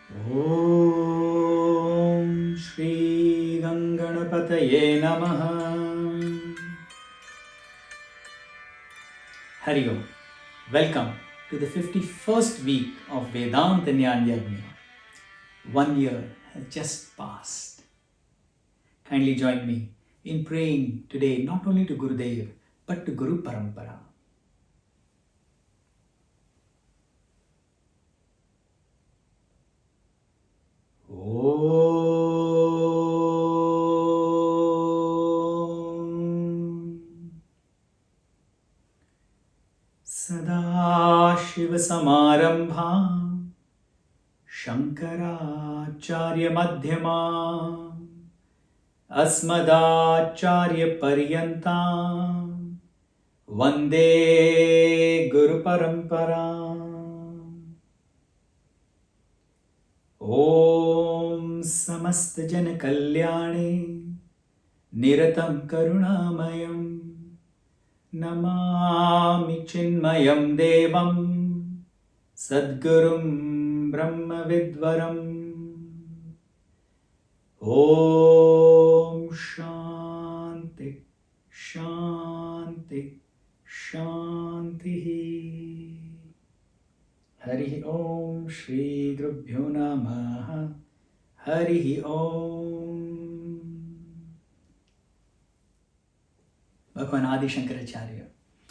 Om Shri Ganganapataye Namaha. Hari Om. Welcome to the 51st week of Vedānta Jñāna Yajña. 1 year has just passed. Kindly join me in praying today not only to Gurudev but to Guru Parampara. Sadashivasamarambham Shankaracharya Madhyamam Asmadacharya Paryantam Vande Guru Paramparam. Om Samasta Jana Kalyane Niratam Karunamayam Namami Chinmayam Devam Sadgurum Brahma Vidvaram. Om Shanti Shanti Shanti. Hari Om Shri Gurubhyo Namaha. Hari Om. Bhagavan Adi Shankaracharya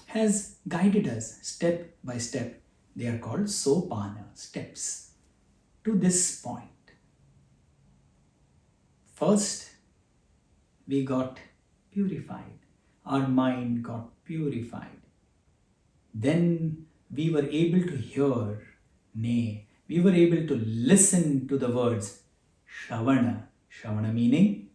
has guided us step by step. They are called sopana, steps, to this point. First, we got purified. Our mind got purified. Then we were able to hear, we were able to listen to the words śravaṇa. Śravaṇa meaning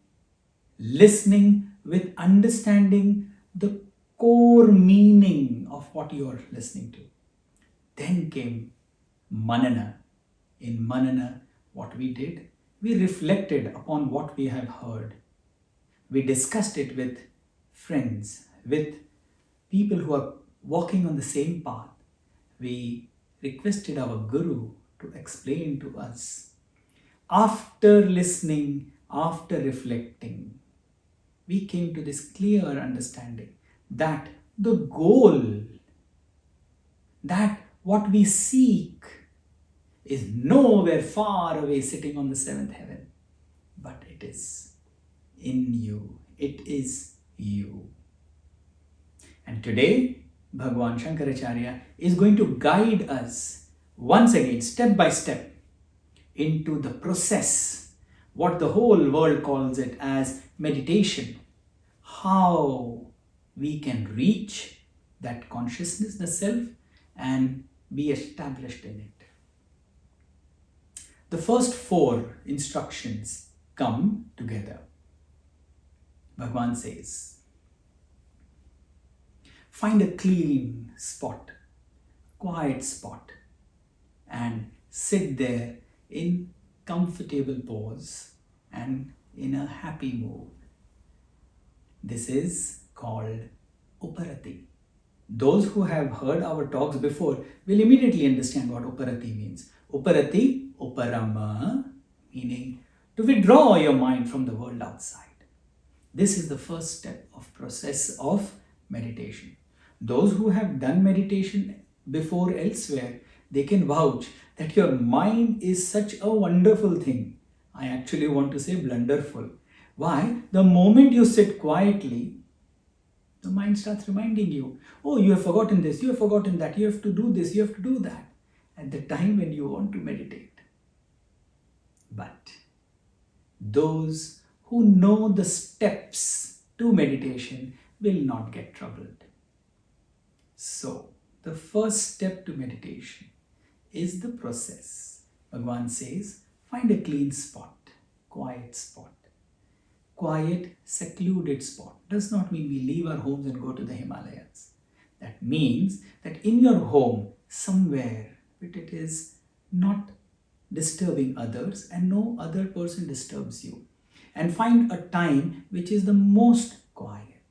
listening with understanding the core meaning of what you are listening to. Then came manana. In manana, what we did, we reflected upon what we have heard. We discussed it with friends, with people who are walking on the same path. We requested our Guru to explain to us. After listening, after reflecting, we came to this clear understanding that the goal, that what we seek, is nowhere far away sitting on the seventh heaven, but it is in you. It is you. And today, Bhagavan Shankaracharya is going to guide us once again, step by step, into the process, what the whole world calls it as meditation. How we can reach that consciousness, the self, and be established in it. The first 4 instructions come together. Bhagavan says, find a clean spot, quiet spot, and sit there in comfortable pose and in a happy mood. This is called uparati. Those who have heard our talks before will immediately understand what uparati means. Uparati, uparama, meaning to withdraw your mind from the world outside. This is the first step of process of meditation. Those who have done meditation before elsewhere, they can vouch that your mind is such a wonderful thing. I actually want to say blunderful. Why? The moment you sit quietly, the mind starts reminding you, oh, you have forgotten this, you have forgotten that, you have to do this, you have to do that, at the time when you want to meditate. But those who know the steps to meditation will not get troubled. So, the first step to meditation is the process. Bhagavan says, find a clean spot, quiet spot. Quiet, secluded spot does not mean we leave our homes and go to the Himalayas. That means that in your home, somewhere, but it is not disturbing others and no other person disturbs you. And find a time which is the most quiet.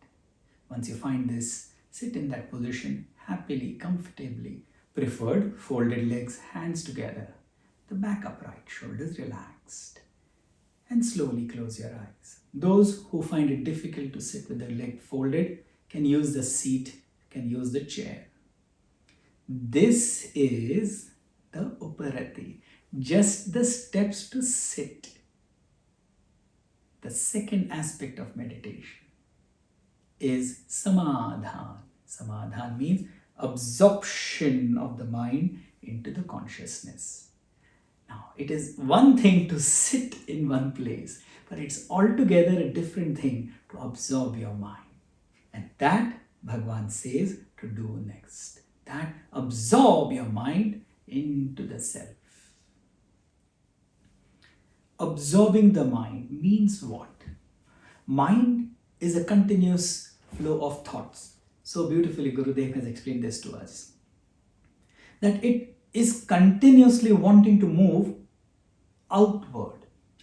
Once you find this, sit in that position happily, comfortably. Preferred folded legs, hands together. the back upright, shoulders relaxed. And slowly close your eyes. Those who find it difficult to sit with their leg folded can use the seat, can use the chair. This is the uparati, just the steps to sit. The second aspect of meditation is samadhan. Samadhan means absorption of the mind into the consciousness. Now, it is one thing to sit in one place, but it's altogether a different thing to absorb your mind. And that Bhagavan says to do next. That absorb your mind into the self. Absorbing the mind means what? Mind is a continuous flow of thoughts. So beautifully Gurudev has explained this to us. That it is continuously wanting to move outward.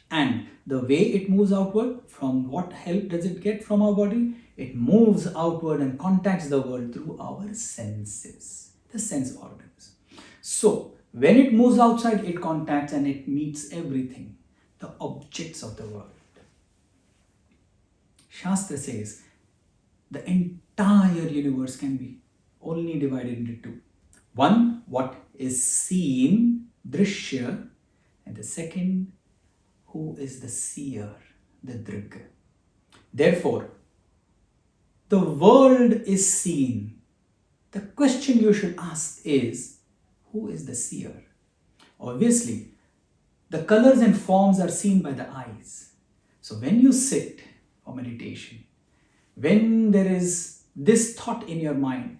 And the way it moves outward, from what help does it get from our body? It moves outward and contacts the world through our senses, the sense organs. So, when it moves outside, it contacts and it meets everything, the objects of the world. Shastra says the entire universe can be only divided into two. One, what is seen, drishya, and the second, who is the seer, the drig. Therefore, the world is seen. The question you should ask is, who is the seer? Obviously, the colors and forms are seen by the eyes. So when you sit for meditation, when there is this thought in your mind,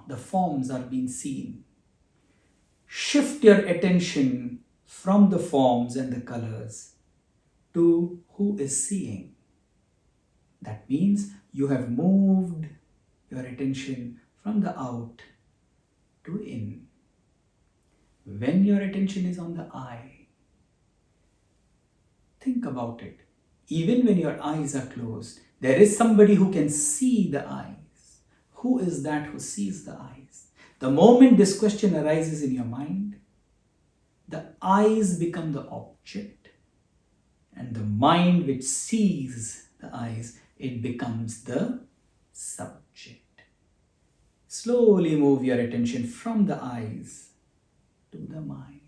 the forms are being seen. Shift your attention from the forms and the colors to who is seeing. That means you have moved your attention from the out to in. When your attention is on the eye, think about it. Even when your eyes are closed, there is somebody who can see the eyes. Who is that who sees the eyes? The moment this question arises in your mind, the eyes become the object, and the mind which sees the eyes, it becomes the subject. Slowly move your attention from the eyes to the mind.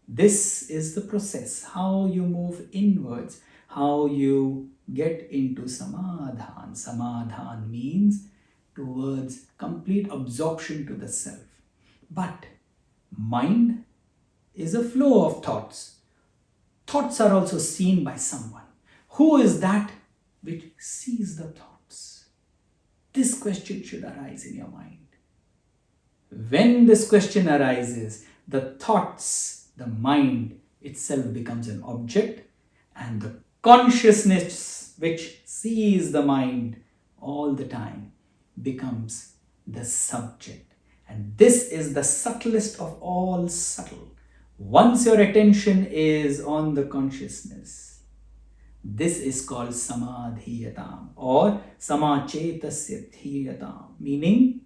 This is the process, how you move inwards, how you get into samadhan. Samadhan means towards complete absorption to the self. But mind is a flow of thoughts. Thoughts are also seen by someone. Who is that which sees the thoughts? This question should arise in your mind. When this question arises, the thoughts, the mind itself becomes an object, and the consciousness which sees the mind all the time becomes the subject. And this is the subtlest of all subtle. Once your attention is on the consciousness, this is called samadhiyatam or samachetasya dhiyatam, meaning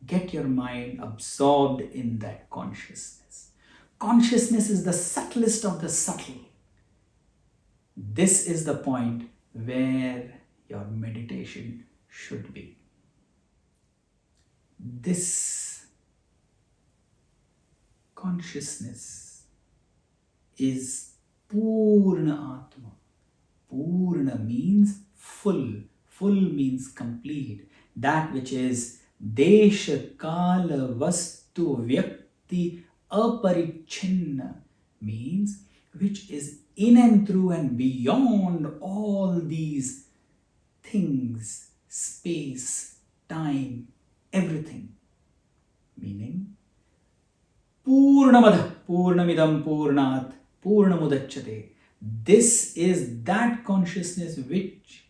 get your mind absorbed in that consciousness. Consciousness is the subtlest of the subtle. This is the point where your meditation should be. This consciousness is Purna Atma. Purna means full. Full means complete. That which is Desha Kala Vastu Vyakti Aparichinna means which is in and through and beyond all these things, space, time, everything. Meaning, Purnamada, Purnamidam Purnat, Purnamudachyate. This is that consciousness which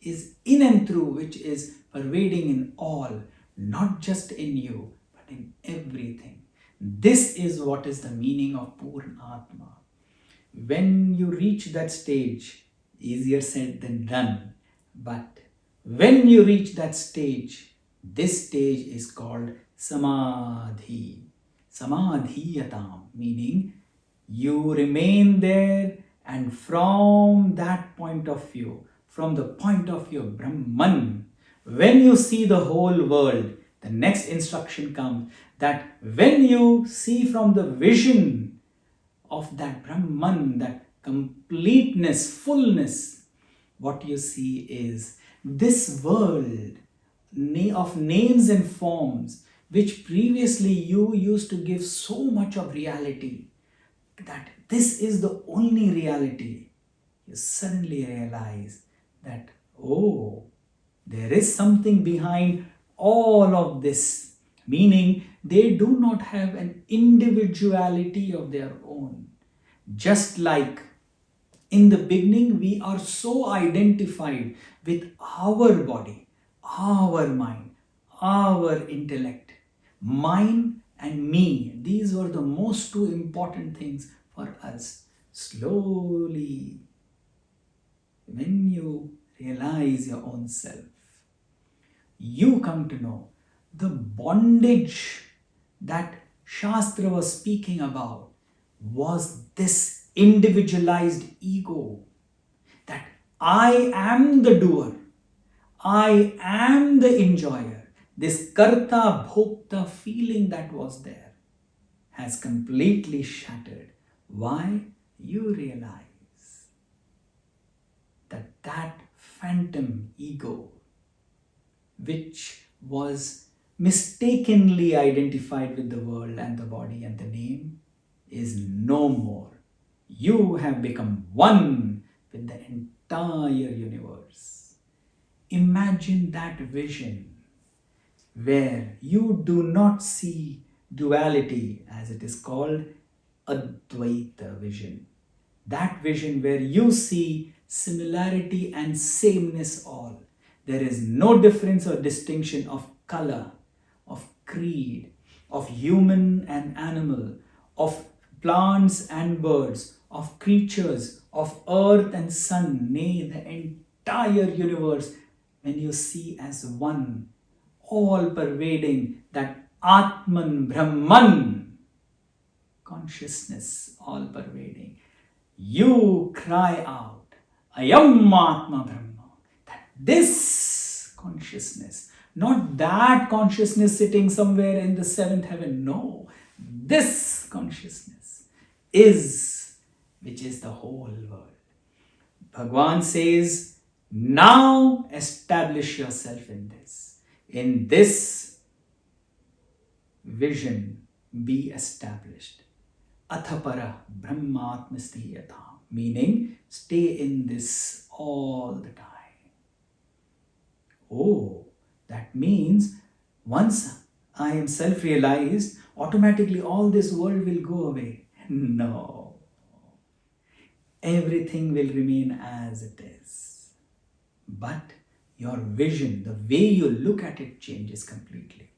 is in and through, which is pervading in all, not just in you, but in everything. This is what is the meaning of Purna Atma. When you reach that stage, easier said than done, but when you reach that stage, this stage is called Samadhi. samadhiyatam, meaning you remain there, and from that point of view, from the point of view of Brahman, when you see the whole world, the next instruction comes that when you see from the vision of that Brahman, that completeness, fullness, what you see is this world of names and forms, which previously you used to give so much of reality, that this is the only reality. You suddenly realize that, oh, there is something behind all of this, meaning they do not have an individuality of their own. Just like in the beginning, we are so identified with our body, our mind, our intellect. Mine and me, these were the most two important things for us. Slowly, when you realize your own self, you come to know the bondage that Shastra was speaking about was this individualized ego, that I am the doer, I am the enjoyer. This karta bhokta feeling that was there has completely shattered. Why? You realize that that phantom ego, which was mistakenly identified with the world and the body and the name, is no more. You have become one with the entire universe. Imagine that vision where you do not see duality, as it is called, Advaita vision. That vision where you see similarity and sameness all. There is no difference or distinction of color, of creed, of human and animal, of plants and birds, of creatures, of earth and sun, nay, the entire universe, when you see as one, all pervading, that Atman Brahman, consciousness all pervading, you cry out, Ayam Atma Brahma, that this consciousness, not that consciousness sitting somewhere in the seventh heaven, no, this consciousness is, which is the whole world. Bhagwan says, now establish yourself in this. In this vision, be established. Athapara brahmatmastiyata, meaning stay in this all the time. Oh, that means once I am self-realized, automatically all this world will go away. No. Everything will remain as it is. But your vision, the way you look at it, changes completely.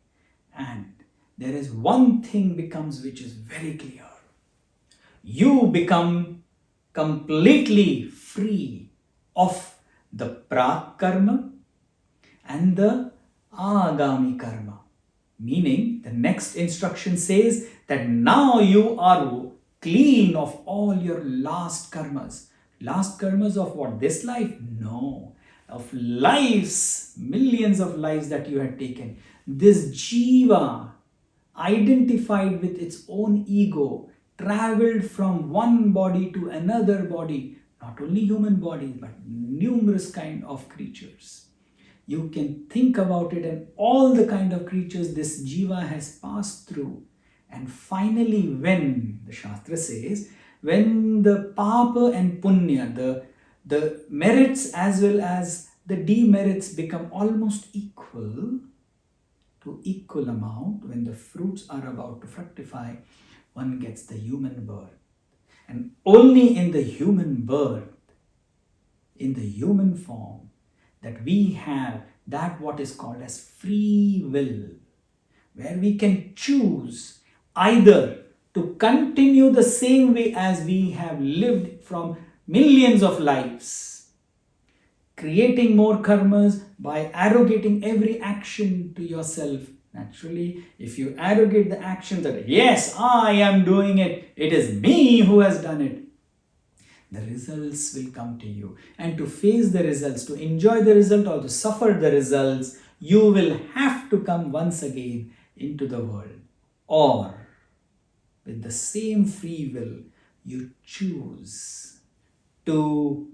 And there is one thing becomes which is very clear. You become completely free of the prak karma and the agami karma. Meaning, the next instruction says that now you are clean of all your last karmas. Last karmas of what? This life? No. Of lives, millions of lives that you had taken. This jiva, identified with its own ego, traveled from one body to another body, not only human bodies, but numerous kind of creatures. You can think about it, and all the kind of creatures this jiva has passed through. And finally, when, the Shastra says, when the papa and punya, the merits as well as the demerits become almost equal, to equal amount, when the fruits are about to fructify, one gets the human birth. And only in the human birth, in the human form, that we have that what is called as free will, where we can choose either to continue the same way as we have lived from millions of lives, creating more karmas by arrogating every action to yourself, Naturally, if you arrogate the action that, yes, I am doing it, it is me who has done it, the results will come to you. And to face the results, to enjoy the result or to suffer the results, you will have to come once again into the world. Or, with the same free will, you choose to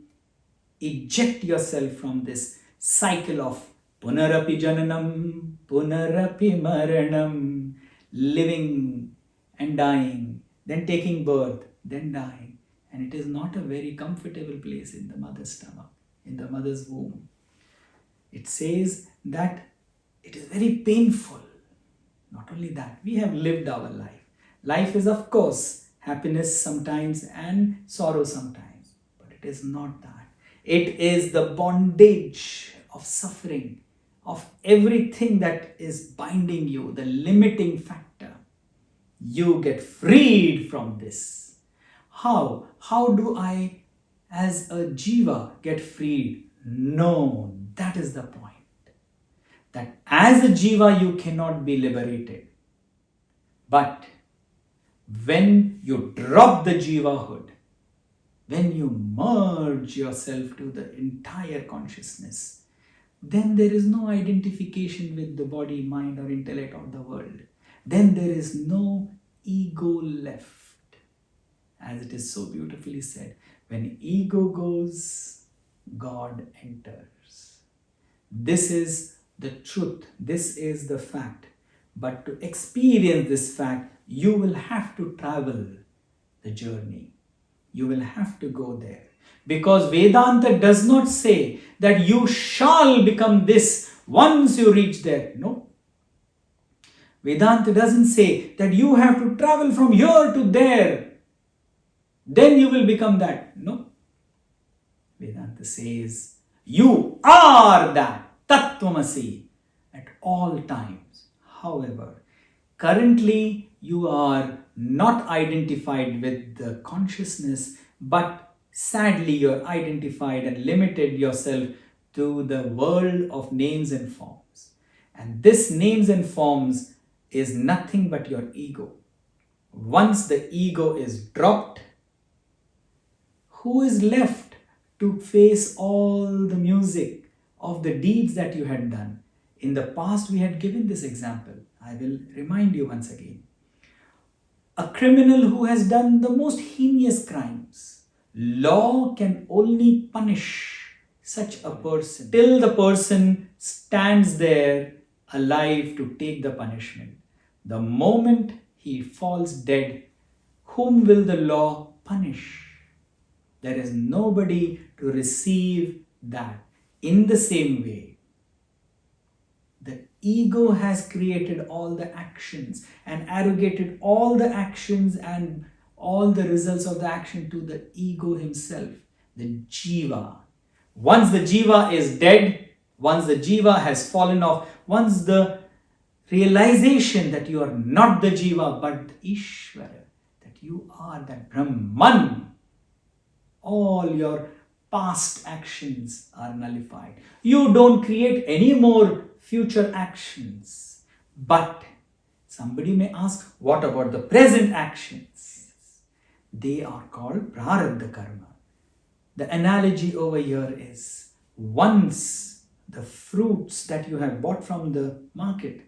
eject yourself from this cycle of punarapi jananam, punarapi maranam, living and dying, then taking birth, then dying. And it is not a very comfortable place in the mother's stomach, in the mother's womb. It says that it is very painful. Not only that, we have lived our life. Life is, of course, happiness sometimes and sorrow sometimes. But it is not that. It is the bondage of suffering, of everything that is binding you, the limiting factor. You get freed from this. How? How do I, as a jiva, get freed? No, that is the point. That as a jiva, you cannot be liberated. But when you drop the jivahood, when you merge yourself to the entire consciousness, then there is no identification with the body, mind or intellect or the world. Then there is no ego left. As it is so beautifully said, when ego goes, God enters. This is the truth. This is the fact. But to experience this fact, you will have to travel the journey. You will have to go there. Because Vedanta does not say that you shall become this once you reach there. No. Vedanta doesn't say that you have to travel from here to there. Then you will become that. No. Vedanta says, you are that. Tattvamasi. At all times. However, currently you are not identified with the consciousness, but sadly you are identified and limited yourself to the world of names and forms. And this names and forms is nothing but your ego. Once the ego is dropped, who is left to face all the music of the deeds that you had done? In the past, we had given this example. I will remind you once again. A criminal who has done the most heinous crimes, law can only punish such a person till the person stands there alive to take the punishment. The moment he falls dead, whom will the law punish? There is nobody to receive that. In the same way, the ego has created all the actions and arrogated all the actions and all the results of the action to the ego himself, the jiva. Once the jiva is dead, once the jiva has fallen off, once the realization that you are not the jiva but the Ishvara, that you are that Brahman, all your past actions are nullified. You don't create any more future actions. But somebody may ask, what about the present actions? They are called prarabdha karma. The analogy over here is, once the fruits that you have bought from the market,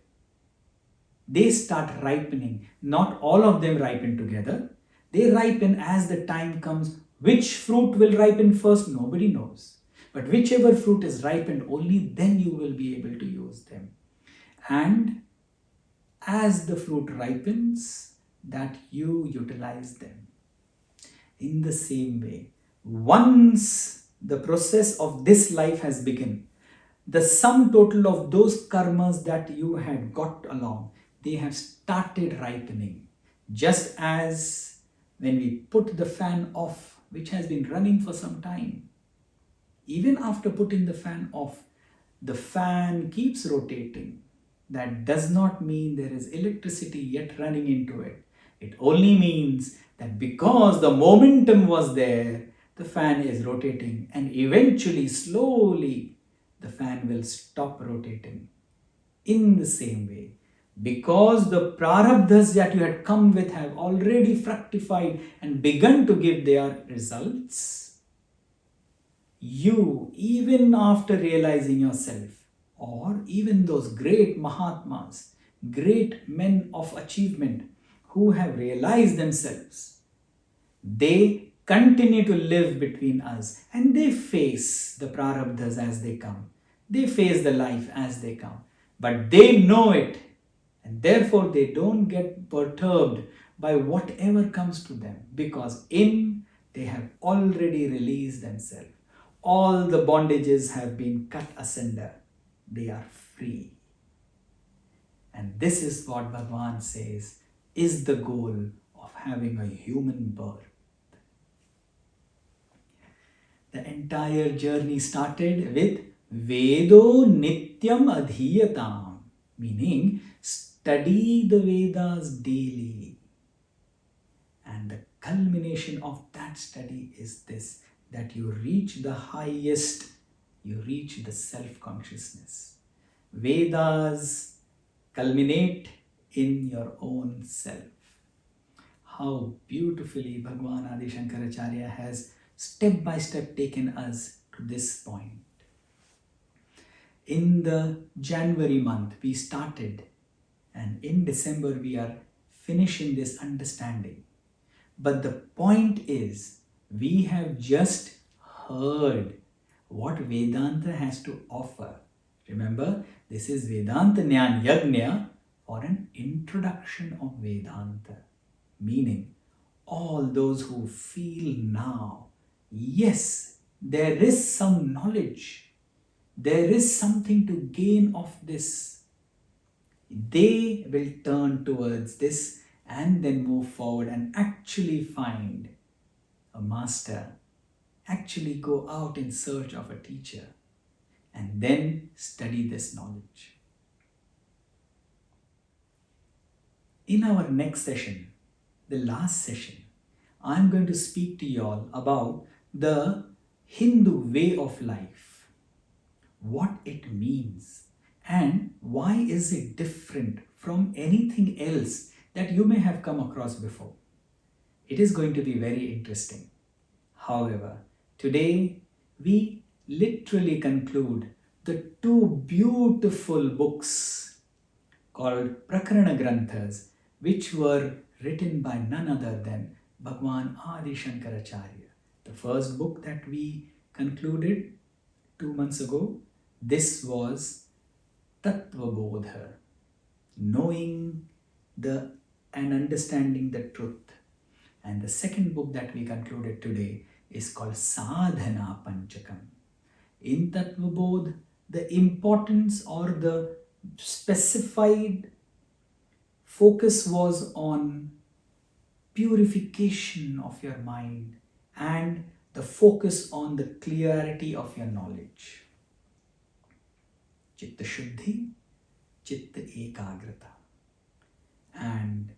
they start ripening. Not all of them ripen together. They ripen as the time comes. Which fruit will ripen first? Nobody knows. But whichever fruit is ripened, only then you will be able to use them. And as the fruit ripens, that you utilize them. In the same way, once the process of this life has begun, the sum total of those karmas that you had got along, they have started ripening. Just as when we put the fan off, which has been running for some time, even after putting the fan off, the fan keeps rotating. That does not mean there is electricity yet running into it. It only means that because the momentum was there, the fan is rotating, and eventually, slowly, the fan will stop rotating. In the same way, Because the prarabdhas that you had come with have already fructified and begun to give their results, you, even after realizing yourself, or even those great Mahatmas, great men of achievement who have realized themselves, they continue to live between us and they face the prarabdhas as they come. They face the life as they come. But they know it, and therefore they don't get perturbed by whatever comes to them, because they have already released themselves. All the bondages have been cut asunder. They are free. And this is what Bhagavan says is the goal of having a human birth. The entire journey started with Vedo Nityam Adhiyatam, meaning study the Vedas daily. And the culmination of that study is this, that you reach the highest, you reach the self-consciousness. Vedas culminate in your own self. How beautifully Bhagavan Adi Shankaracharya has step by step taken us to this point. In the January month we started, and in December we are finishing this understanding. But the point is, we have just heard what Vedanta has to offer. Remember, this is Vedānta Jñāna Yajña, or an introduction of Vedanta. Meaning, all those who feel now, yes, there is some knowledge, there is something to gain of this, they will turn towards this and then move forward and actually find a master, actually go out in search of a teacher, and then study this knowledge. In our next session, the last session, I'm going to speak to you all about the Hindu way of life, what it means, and why is it different from anything else that you may have come across before. It is going to be very interesting. However, today we literally conclude the two beautiful books called Prakarana Granthas, which were written by none other than Bhagavan Adi Shankaracharya. The first book that we concluded 2 months ago, this was Tattva Bodha, knowing and understanding the truth. And the second book that we concluded today is called Sadhana Panchakam. In Tattva Bodha, the importance or the specified focus was on purification of your mind and the focus on the clarity of your knowledge. Chitta Shuddhi, Chitta Ekagrata. And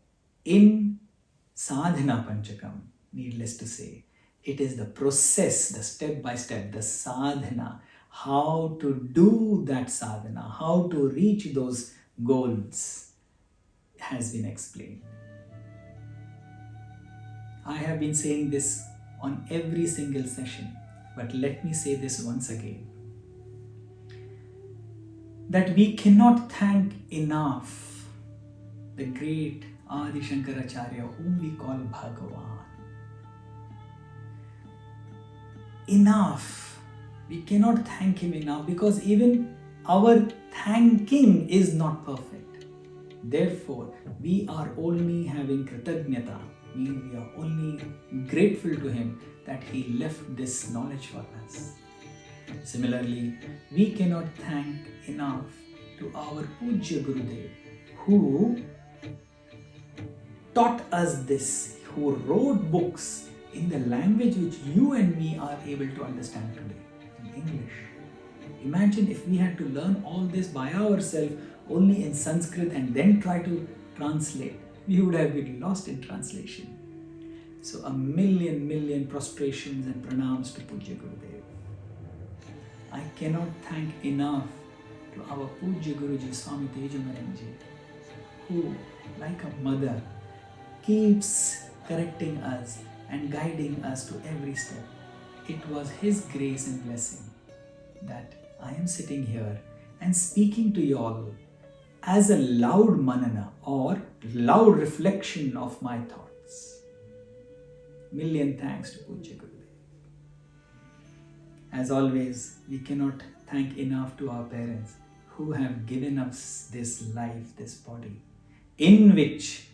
in Sadhana Panchakam, needless to say, it is the process, the step by step, the sadhana, how to do that sadhana, how to reach those goals has been explained. I have been saying this on every single session, but let me say this once again, that we cannot thank enough the great Adi Shankaracharya, whom we call Bhagavan. Enough. We cannot thank him enough, because even our thanking is not perfect. Therefore, we are only having kritagnyata, meaning we are only grateful to him that he left this knowledge for us. Similarly, we cannot thank enough to our Pujya Gurudev, who taught us this, who wrote books in the language which you and me are able to understand today, in English. Imagine if we had to learn all this by ourselves only in Sanskrit and then try to translate. We would have been lost in translation. So a million prostrations and pranams to Pujya Gurudev. I cannot thank enough to our Pujya Guruji Swami Tejamaranje, who, like a mother, keeps correcting us and guiding us to every step. It was His grace and blessing that I am sitting here and speaking to you all as a loud manana or loud reflection of my thoughts. Million thanks to Pujya Gurudev. As always, we cannot thank enough to our parents who have given us this life, this body, in which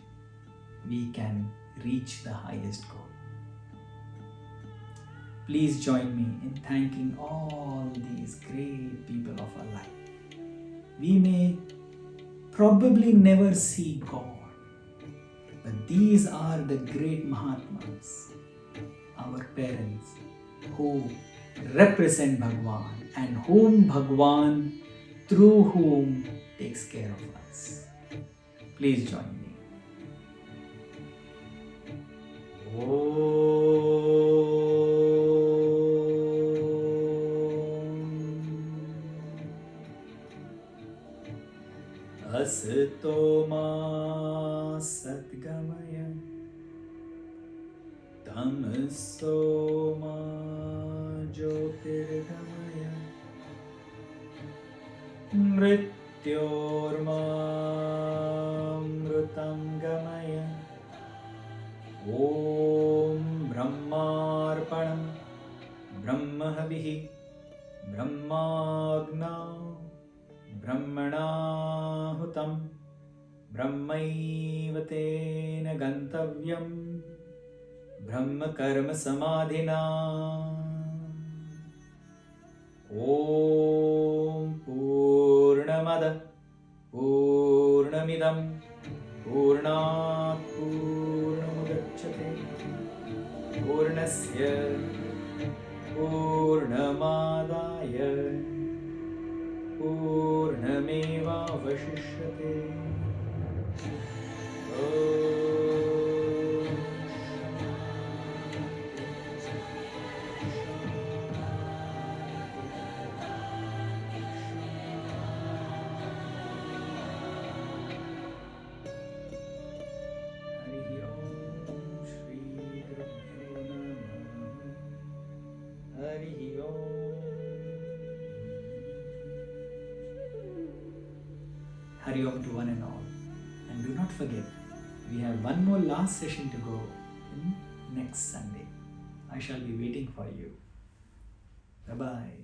we can reach the highest goal. Please join me in thanking all these great people of our life. We may probably never see God, but these are the great Mahatmas, our parents, who represent Bhagwan and whom Bhagwan, through whom, takes care of us. Please join me. Asato ma satgamaya tamaso ma jyotirgamaya mrityorma mrutam gamaya Om Brahmarpanam Brahmahavihi Brahmagna Brahmanahutam Brahmaivatena Gantavyam Brahma Karma Samadhina Om Purnamada Purnamidam Purnat Purnamudachyate Purnasya Purnamadaya Purnameva Vashishyate Hari Om to one and all. And do not forget, we have one more last session to go next Sunday. I shall be waiting for you. Bye-bye.